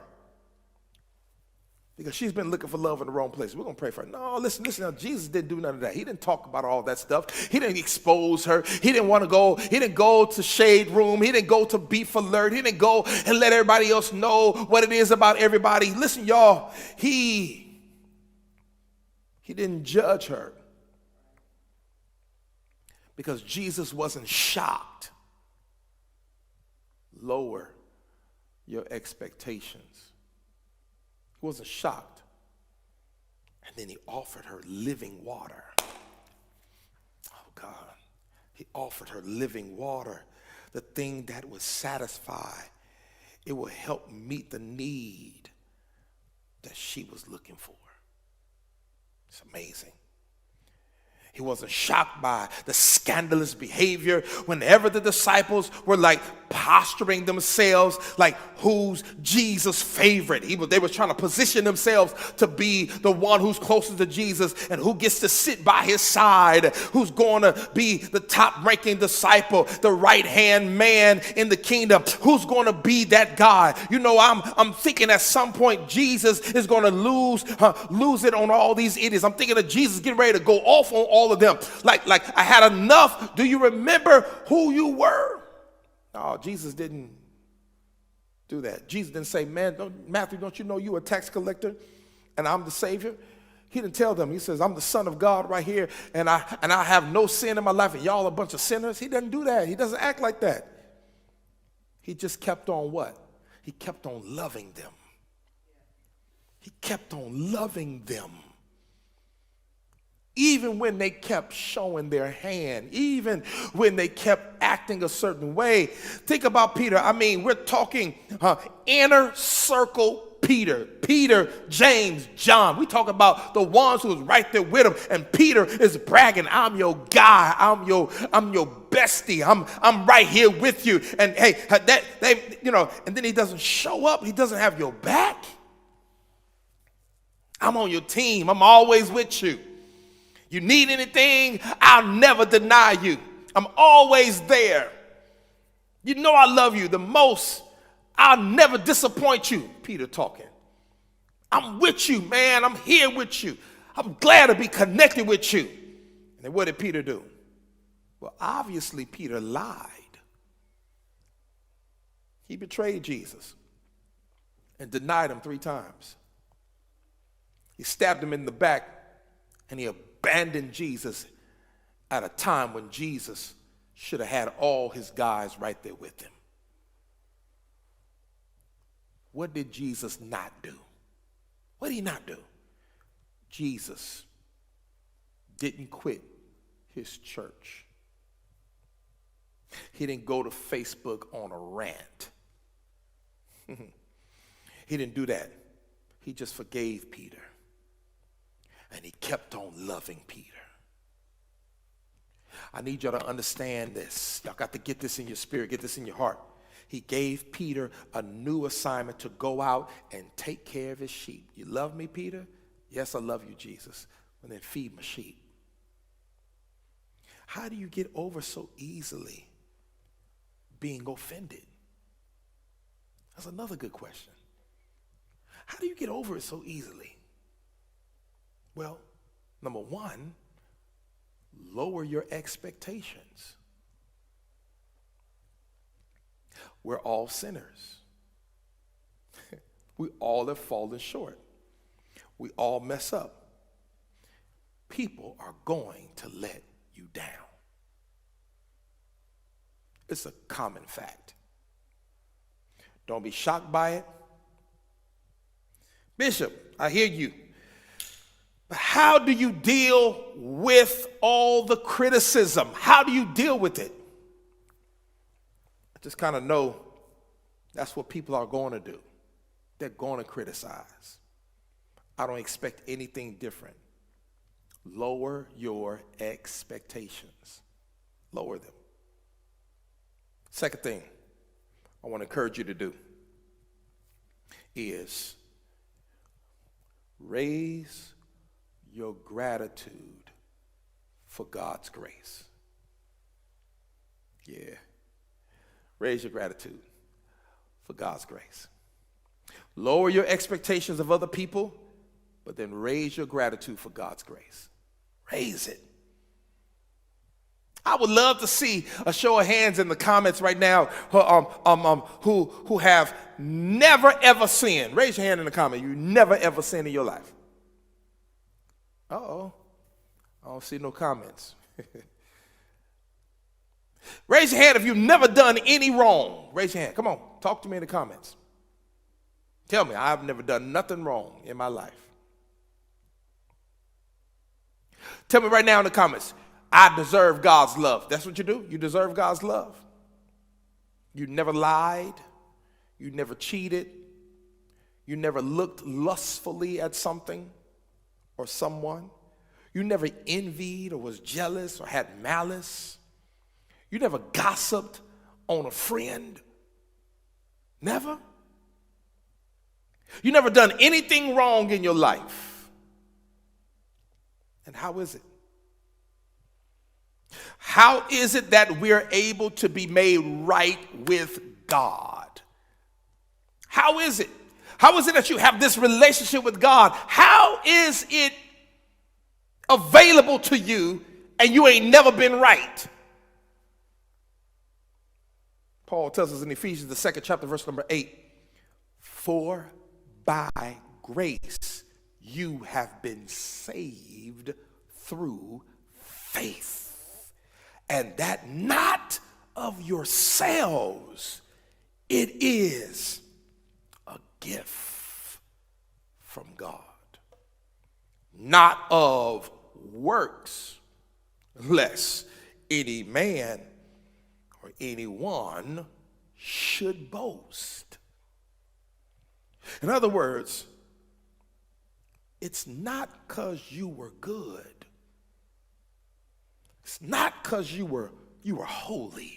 Because she's been looking for love in the wrong place. We're going to pray for her. No, listen. Now, Jesus didn't do none of that. He didn't talk about all that stuff. He didn't expose her. He didn't go to shade room. He didn't go to beef alert. He didn't go and let everybody else know what it is about everybody. Listen, y'all, he didn't judge her. Because Jesus wasn't shocked. Lower your expectations. He wasn't shocked. And then he offered her living water. Oh, God. He offered her living water, the thing that would satisfy. It will help meet the need that she was looking for. It's amazing. He wasn't shocked by the scandalous behavior whenever the disciples were like posturing themselves like who's Jesus' favorite. They were trying to position themselves to be the one who's closest to Jesus and who gets to sit by his side, who's going to be the top-ranking disciple, the right-hand man in the kingdom, who's going to be that guy. You know, I'm thinking at some point Jesus is going to lose it on all these idiots. I'm thinking of Jesus getting ready to go off on all of them. Like I had enough. Do you remember who you were? No, Jesus didn't do that. Jesus didn't say, "Man, Matthew, don't you know you a tax collector and I'm the Savior?" He didn't tell them. He says, I'm the Son of God right here, and I have no sin in my life, and y'all a bunch of sinners. He doesn't do that. He doesn't act like that. He just kept on what? He kept on loving them. He kept on loving them. Even when they kept showing their hand, even when they kept acting a certain way. Think about Peter. I mean, we're talking inner circle Peter, James, John. We talk about the ones who was right there with him, and Peter is bragging, I'm your guy, I'm your bestie, I'm right here with you. And hey, and then he doesn't show up, he doesn't have your back. I'm on your team, I'm always with you. You need anything, I'll never deny you. I'm always there. You know I love you the most. I'll never disappoint you. Peter talking. I'm with you, man. I'm here with you. I'm glad to be connected with you. And then what did Peter do? Well, obviously Peter lied. He betrayed Jesus and denied him 3 times. He stabbed him in the back, and he abandoned Jesus at a time when Jesus should have had all his guys right there with him. What did Jesus not do? What did he not do? Jesus didn't quit his church. He didn't go to Facebook on a rant. He didn't do that. He just forgave Peter. And he kept on loving Peter. I need y'all to understand this. Y'all got to get this in your spirit, get this in your heart. He gave Peter a new assignment to go out and take care of his sheep. You love me, Peter? Yes, I love you, Jesus. Well, then feed my sheep. How do you get over so easily being offended? That's another good question. How do you get over it so easily? Well, number 1, lower your expectations. We're all sinners. We all have fallen short. We all mess up. People are going to let you down. It's a common fact. Don't be shocked by it. Bishop, I hear you. But how do you deal with all the criticism? How do you deal with it? I just kind of know that's what people are going to do. They're going to criticize. I don't expect anything different. Lower your expectations. Lower them. Second thing I want to encourage you to do is raise your gratitude for God's grace. Yeah. Raise your gratitude for God's grace. Lower your expectations of other people, but then raise your gratitude for God's grace. Raise it. I would love to see a show of hands in the comments right now who have never ever sinned. Raise your hand in the comment. You never ever sinned in your life. Uh-oh. I don't see no comments. Raise your hand if you've never done any wrong. Raise your hand. Come on. Talk to me in the comments. Tell me, I've never done nothing wrong in my life. Tell me right now in the comments, I deserve God's love. That's what you do? You deserve God's love. You never lied. You never cheated. You never looked lustfully at something or someone. You never envied or was jealous or had malice. You never gossiped on a friend. Never. You never done anything wrong in your life. And how is it? How is it that we're able to be made right with God? How is it? How is it that you have this relationship with God? How is it available to you and you ain't never been right? Paul tells us in Ephesians, the 2nd chapter, verse number 8, for by grace you have been saved through faith. And that not of yourselves, it is a gift from God, not of works, lest any man or anyone should boast. In other words, it's not because you were good. It's not because you were holy.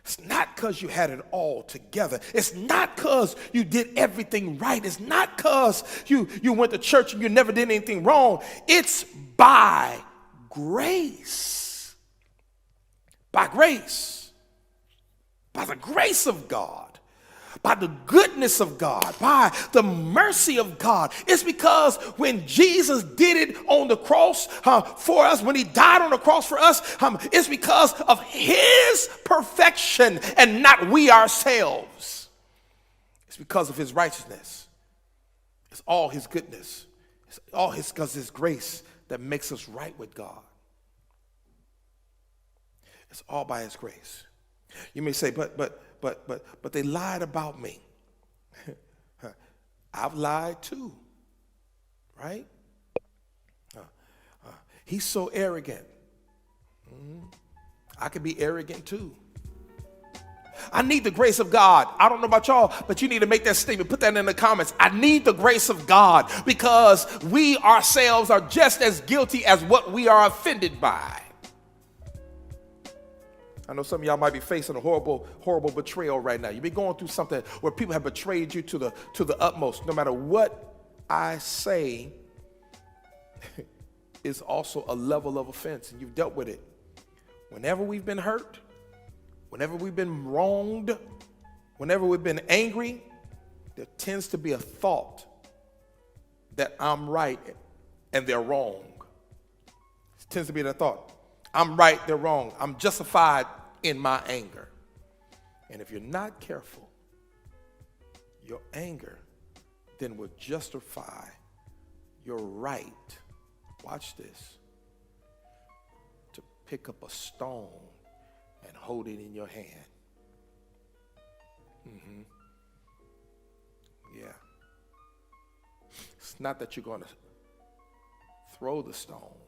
It's not because you had it all together. It's not because you did everything right. It's not because you went to church and you never did anything wrong. It's by grace. By grace. By the grace of God. By the goodness of God, by the mercy of God. It's because when Jesus did it on the cross for us, when he died on the cross for us, it's because of his perfection and not we ourselves. It's because of his righteousness. It's all his goodness. It's all because his grace that makes us right with God. It's all by his grace. You may say, but they lied about me. I've lied too, right? He's so arrogant. I can be arrogant too. I need the grace of God. I don't know about y'all, but you need to make that statement. Put that in the comments. I need the grace of God because we ourselves are just as guilty as what we are offended by. I know some of y'all might be facing a horrible betrayal right now. You've been going through something where people have betrayed you to the utmost. No matter what I say is also a level of offense, and you've dealt with it. Whenever we've been hurt, whenever we've been wronged, whenever we've been angry, there tends to be a thought that I'm right and they're wrong. It tends to be that thought. I'm right, they're wrong. I'm justified in my anger. And if you're not careful, your anger then will justify your right, watch this, to pick up a stone and hold it in your hand. Yeah. It's not that you're going to throw the stone,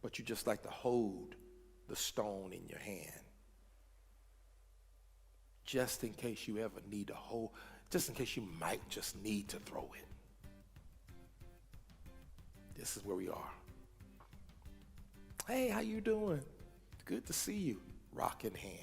but you just like to hold the stone in your hand. Just in case you ever need to hold, just in case you might just need to throw it. This is where we are. Hey, how you doing? Good to see you. Rock in hand.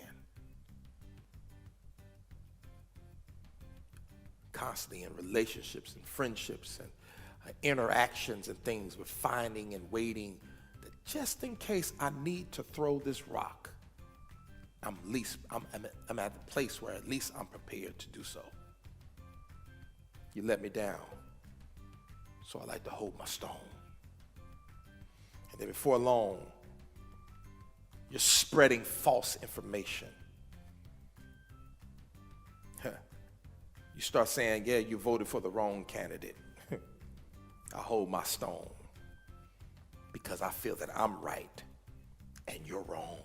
Constantly in relationships and friendships and interactions and things, we're finding and waiting that just in case I need to throw this rock, I'm at the place where at least I'm prepared to do so. You let me down, so I like to hold my stone. And then before long, you're spreading false information. You start saying, yeah, you voted for the wrong candidate. I hold my stone because I feel that I'm right and you're wrong.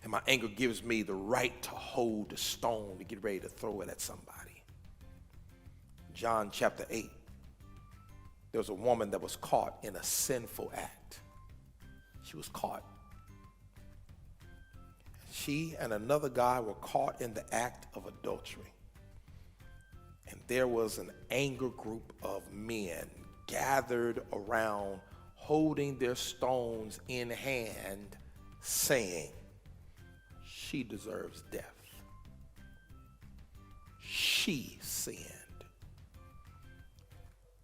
And my anger gives me the right to hold the stone to get ready to throw it at somebody. John chapter 8, there was a woman that was caught in a sinful act. She was caught. She and another guy were caught in the act of adultery. And there was an anger group of men gathered around, holding their stones in hand, saying, she deserves death. She sinned.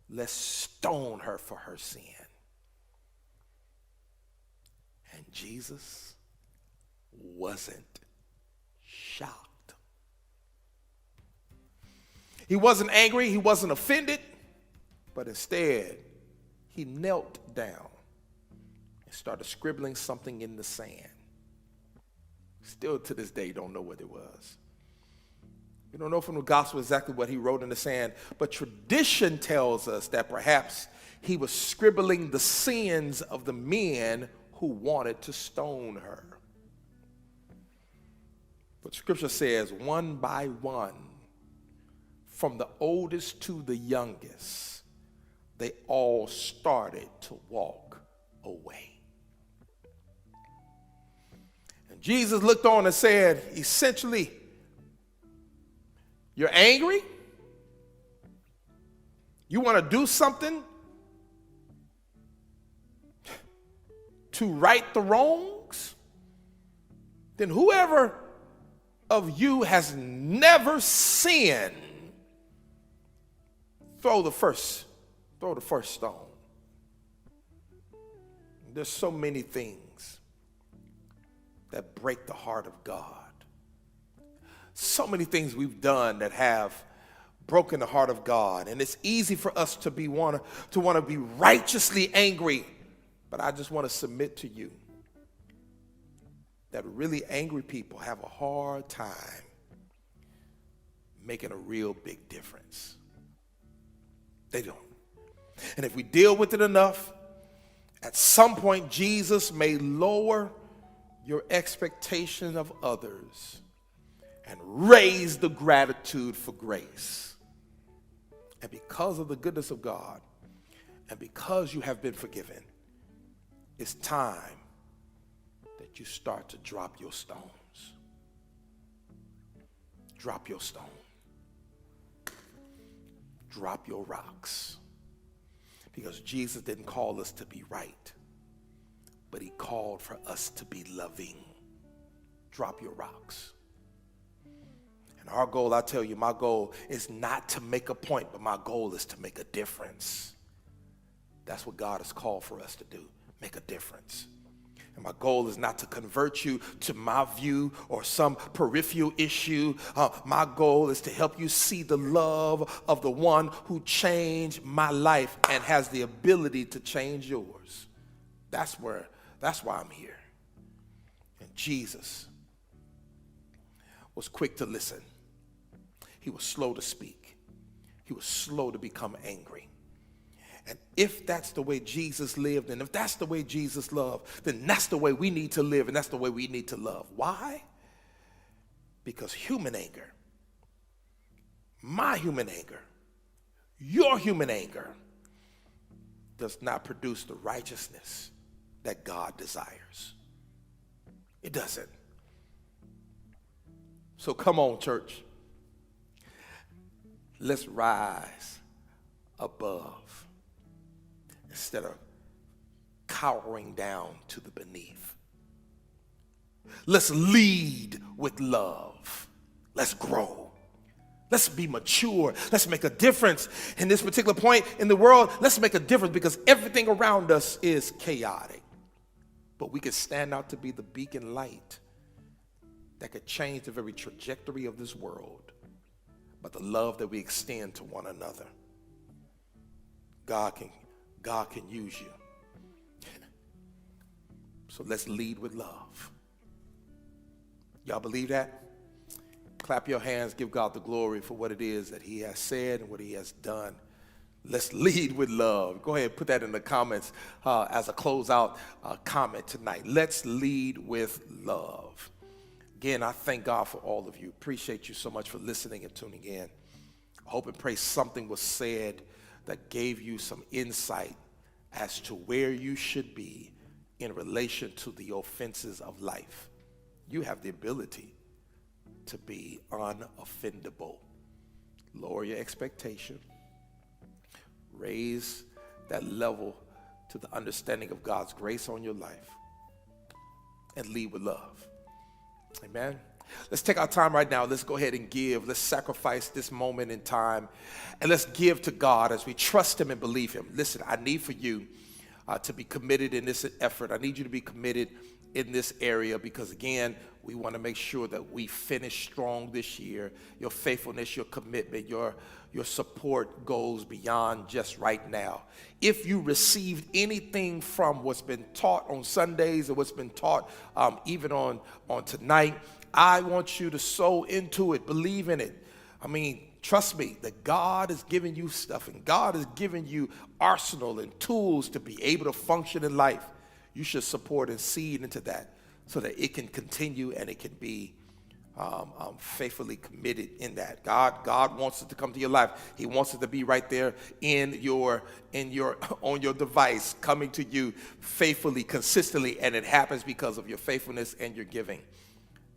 Let's stone her for her sin. And Jesus wasn't shocked. He wasn't angry, he wasn't offended, but instead he knelt down and started scribbling something in the sand. Still to this day don't know what it was. We don't know from the gospel exactly what he wrote in the sand, but tradition tells us that perhaps he was scribbling the sins of the men who wanted to stone her. But scripture says, one by one, from the oldest to the youngest, they all started to walk away. And Jesus looked on and said, essentially, you're angry? You want to do something to right the wrongs? Then whoever of you has never sinned, throw the first stone. There's so many things that break the heart of God. So many things we've done that have broken the heart of God. And it's easy for us to want to be righteously angry. But I just want to submit to you that really angry people have a hard time making a real big difference. They don't. And if we deal with it enough, at some point Jesus may lower your expectation of others and raise the gratitude for grace. And because of the goodness of God, and because you have been forgiven, it's time that you start to drop your stones. Drop your stone. Drop your rocks. Because Jesus didn't call us to be right, but he called for us to be loving. Drop your rocks. And our goal, I tell you, my goal is not to make a point, but my goal is to make a difference. That's what God has called for us to do, make a difference. And my goal is not to convert you to my view or some peripheral issue. My goal is to help you see the love of the one who changed my life and has the ability to change yours. That's why I'm here. And Jesus was quick to listen. He was slow to speak. He was slow to become angry. And if that's the way Jesus lived, and if that's the way Jesus loved, then that's the way we need to live, and that's the way we need to love. Why? Because human anger, my human anger, your human anger, does not produce the righteousness that God desires. It doesn't. So come on, church. Let's rise above instead of cowering down to the beneath. Let's lead with love. Let's grow. Let's be mature. Let's make a difference. In this particular point in the world, let's make a difference because everything around us is chaotic. But we can stand out to be the beacon light that could change the very trajectory of this world. But the love that we extend to one another, God can use you. So let's lead with love. Y'all believe that? Clap your hands, give God the glory for what it is that he has said and what he has done. Let's lead with love. Go ahead and put that in the comments as a closeout comment tonight. Let's lead with love. Again, I thank God for all of you. Appreciate you so much for listening and tuning in. I hope and pray something was said that gave you some insight as to where you should be in relation to the offenses of life. You have the ability to be unoffendable. Lower your expectation. Raise that level to the understanding of God's grace on your life. And lead with love. Amen. Let's take our time right now. Let's go ahead and give. Let's sacrifice this moment in time. And let's give to God as we trust him and believe him. Listen, I need for you to be committed in this effort. I need you to be committed in this area because, again, we want to make sure that we finish strong this year. Your faithfulness, your commitment, your support goes beyond just right now. If you received anything from what's been taught on Sundays or what's been taught even on tonight, I want you to sow into it, believe in it. I mean, trust me, that God is giving you stuff and God is giving you arsenal and tools to be able to function in life. You should support and seed into that so that it can continue and it can be faithfully committed in that. God wants it to come to your life. He wants it to be right there in your on your device, coming to you faithfully, consistently, and it happens because of your faithfulness and your giving.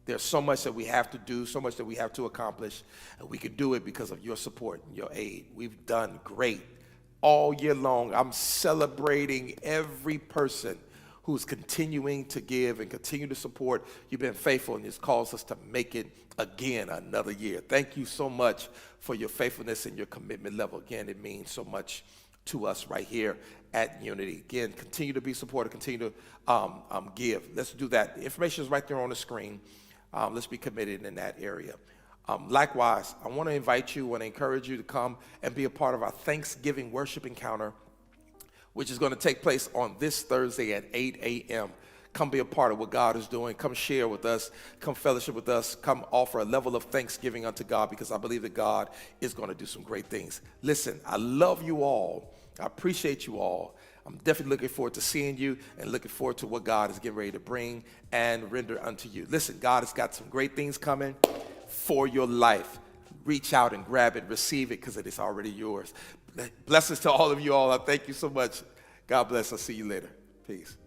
There's so much that we have to do, so much that we have to accomplish, and we can do it because of your support and your aid. We've done great all year long. I'm celebrating every person who's continuing to give and continue to support. You've been faithful, and it's caused us to make it again another year. Thank you so much for your faithfulness and your commitment level. Again, it means so much to us right here at Unity. Again, continue to be supportive, continue to give. Let's do that. The information is right there on the screen. Let's be committed in that area. Likewise, I want to invite you, want to encourage you to come and be a part of our Thanksgiving worship encounter, which is going to take place on this Thursday at 8 a.m. Come be a part of what God is doing. Come share with us. Come fellowship with us. Come offer a level of thanksgiving unto God, because I believe that God is going to do some great things. Listen, I love you all. I appreciate you all. I'm definitely looking forward to seeing you and looking forward to what God is getting ready to bring and render unto you. Listen, God has got some great things coming for your life. Reach out and grab it, receive it, because it is already yours. Blessings to all of you all. I thank you so much. God bless. I'll see you later. Peace.